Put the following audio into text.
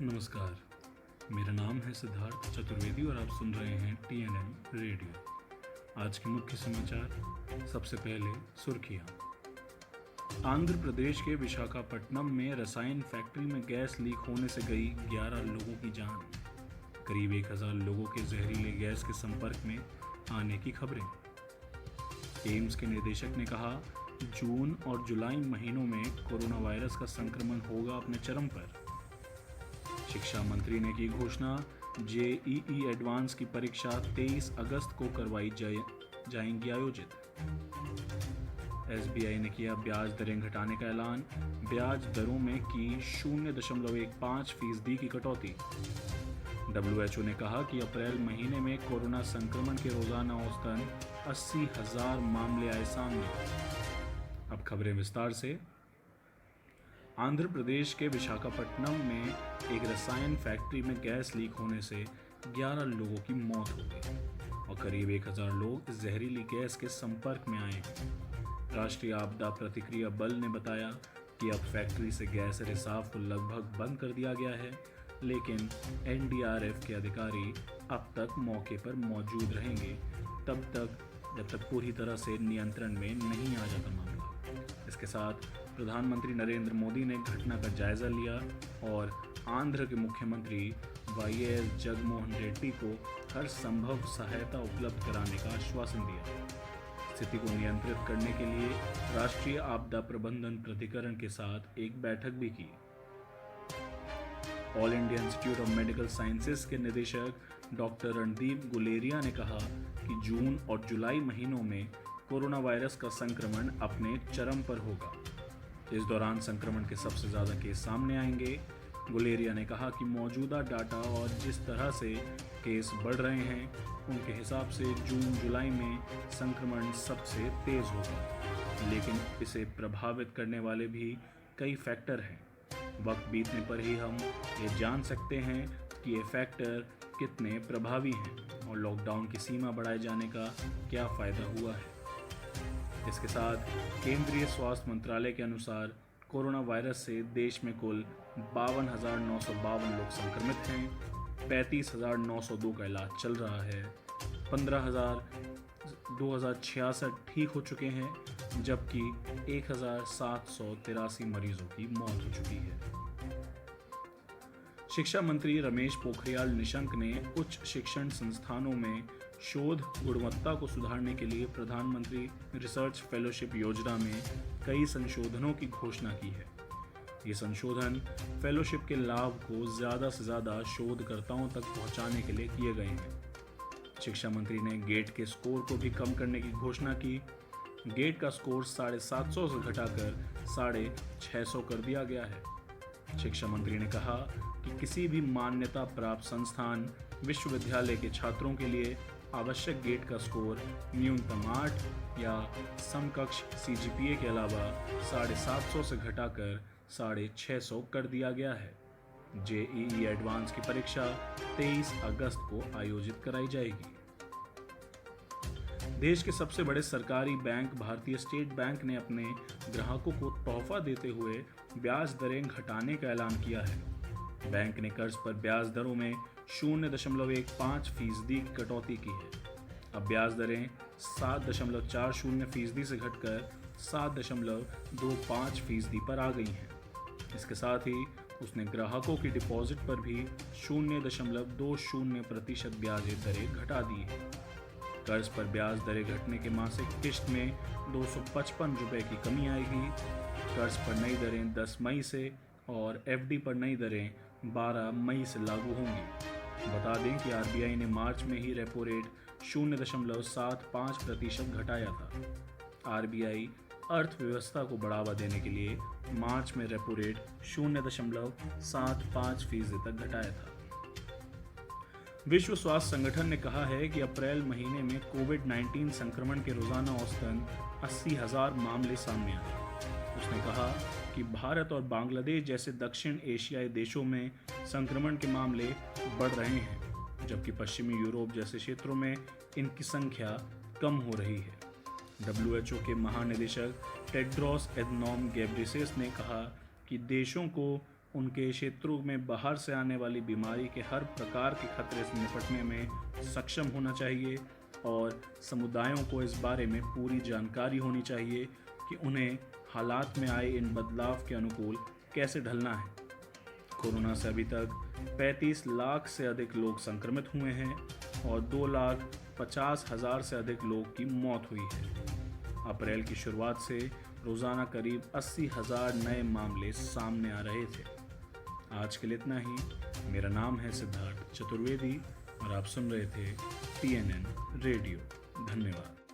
नमस्कार, मेरा नाम है सिद्धार्थ चतुर्वेदी और आप सुन रहे हैं TNM रेडियो। आज के मुख्य समाचार। सबसे पहले सुर्खियाँ। आंध्र प्रदेश के विशाखापट्टनम में रसायन फैक्ट्री में गैस लीक होने से गई 11 लोगों की जान। करीब 1000 लोगों के जहरीले गैस के संपर्क में आने की खबरें। एम्स के निदेशक ने कहा, जून और जुलाई महीनों में कोरोना वायरस का संक्रमण होगा अपने चरम पर। शिक्षा मंत्री ने की घोषणा, JEE एडवांस की परीक्षा 23 अगस्त को करवाई जाएंगी आयोजित। SBI ने किया ब्याज दरें घटाने का ऐलान, ब्याज दरों में की 0.15% की कटौती। WHO ने कहा कि अप्रैल महीने में कोरोना संक्रमण के रोजाना औसतन 80,000 मामले आए सामने। अब खबरें विस्तार से। आंध्र प्रदेश के विशाखापट्टनम में एक रसायन फैक्ट्री में गैस लीक होने से 11 लोगों की मौत हो गई और करीब 1000 लोग इस जहरीली गैस के संपर्क में आए हैं। राष्ट्रीय आपदा प्रतिक्रिया बल ने बताया कि अब फैक्ट्री से गैस रिसाव को लगभग बंद कर दिया गया है, लेकिन NDRF के अधिकारी अब तक मौके पर मौजूद रहेंगे जब तक पूरी तरह से नियंत्रण में नहीं आ जाता मामला। इसके साथ प्रधानमंत्री नरेंद्र मोदी ने घटना का जायजा लिया और आंध्र के मुख्यमंत्री YS जगनमोहन रेड्डी को हर संभव सहायता उपलब्ध कराने का आश्वासन दिया। स्थिति को नियंत्रित करने के लिए राष्ट्रीय आपदा प्रबंधन प्राधिकरण के साथ एक बैठक भी की। All India institute of medical sciences के निदेशक डॉक्टर रणदीप गुलेरिया ने कहा कि जून और जुलाई महीनों में कोरोना वायरस का संक्रमण अपने चरम पर होगा। इस दौरान संक्रमण के सबसे ज़्यादा केस सामने आएंगे। गुलेरिया ने कहा कि मौजूदा डाटा और जिस तरह से केस बढ़ रहे हैं, उनके हिसाब से जून-जुलाई में संक्रमण सबसे तेज़ होगा, लेकिन इसे प्रभावित करने वाले भी कई फैक्टर हैं। वक्त बीतने पर ही हम ये जान सकते हैं कि ये फैक्टर कितने प्रभावी हैं और लॉकडाउन की सीमा बढ़ाए जाने का क्या फ़ायदा हुआ है। इसके साथ केंद्रीय स्वास्थ्य मंत्रालय के अनुसार कोरोना वायरस से देश में कुल 52,952 लोग संक्रमित हैं, 35,902 का इलाज चल रहा है, 15,266 ठीक हो चुके हैं, जबकि 1,783 मरीजों की मौत हो चुकी है। शिक्षा मंत्री रमेश पोखरियाल निशंक ने उच्च शिक्षण संस्थानों में शोध गुणवत्ता को सुधारने के लिए प्रधानमंत्री रिसर्च फेलोशिप योजना में कई संशोधनों की घोषणा की है। ये संशोधन फेलोशिप के लाभ को ज़्यादा से ज़्यादा शोधकर्ताओं तक पहुंचाने के लिए किए गए हैं। शिक्षा मंत्री ने गेट के स्कोर को भी कम करने की घोषणा की। गेट का स्कोर 750 से घटाकर 650 कर दिया गया है। शिक्षा मंत्री ने कहा कि किसी भी मान्यता प्राप्त संस्थान विश्वविद्यालय के छात्रों के लिए आवश्यक गेट का स्कोर न्यूनतम 8 या समकक्ष CGPA के अलावा 750 से घटाकर 650 कर दिया गया है। JEE एडवांस की परीक्षा 23 अगस्त को आयोजित कराई जाएगी। देश के सबसे बड़े सरकारी बैंक भारतीय स्टेट बैंक ने अपने ग्राहकों को तोहफा देते हुए ब्याज दरें घटाने का ऐलान किया है। बैंक ने कर्ज पर ब्याज दरों में 0.15% की कटौती की है। अब ब्याज दरें 7.40% से घटकर 7.25% पर आ गई हैं। इसके साथ ही उसने ग्राहकों की डिपॉजिट पर भी 0.20% ब्याज दरें घटा दी है। कर्ज पर ब्याज दरें घटने के मासिक किश्त में 255 रुपये की कमी आएगी। कर्ज पर नई दरें 10 मई से और FD पर नई दरें 12 मई से लागू होंगी। बता दें कि RBI ने मार्च में ही रेपो रेट 0.75% घटाया था। RBI अर्थव्यवस्था को बढ़ावा देने के लिए मार्च में रेपो रेट 0.75% तक घटाया था। विश्व स्वास्थ्य संगठन ने कहा है कि अप्रैल महीने में कोविड-19 संक्रमण के रोजाना औसतन 80,000 मामले सामने आए। उसने कहा कि भारत और बांग्लादेश जैसे दक्षिण एशियाई देशों में संक्रमण के मामले बढ़ रहे हैं, जबकि पश्चिमी यूरोप जैसे क्षेत्रों में इनकी संख्या कम हो रही है। WHO के महानिदेशक टेड्रोस एधनॉम घेब्रेयेसस ने कहा कि देशों को उनके क्षेत्रों में बाहर से आने वाली बीमारी के हर प्रकार के खतरे से निपटने में सक्षम होना चाहिए और समुदायों को इस बारे में पूरी जानकारी होनी चाहिए कि उन्हें हालात में आए इन बदलाव के अनुकूल कैसे ढलना है। कोरोना से अभी तक 35 लाख से अधिक लोग संक्रमित हुए हैं और 2,50,000 से अधिक लोग की मौत हुई है। अप्रैल की शुरुआत से रोज़ाना करीब 80,000 नए मामले सामने आ रहे थे। आज के लिए इतना ही। मेरा नाम है सिद्धार्थ चतुर्वेदी और आप सुन रहे थे TNN रेडियो। धन्यवाद।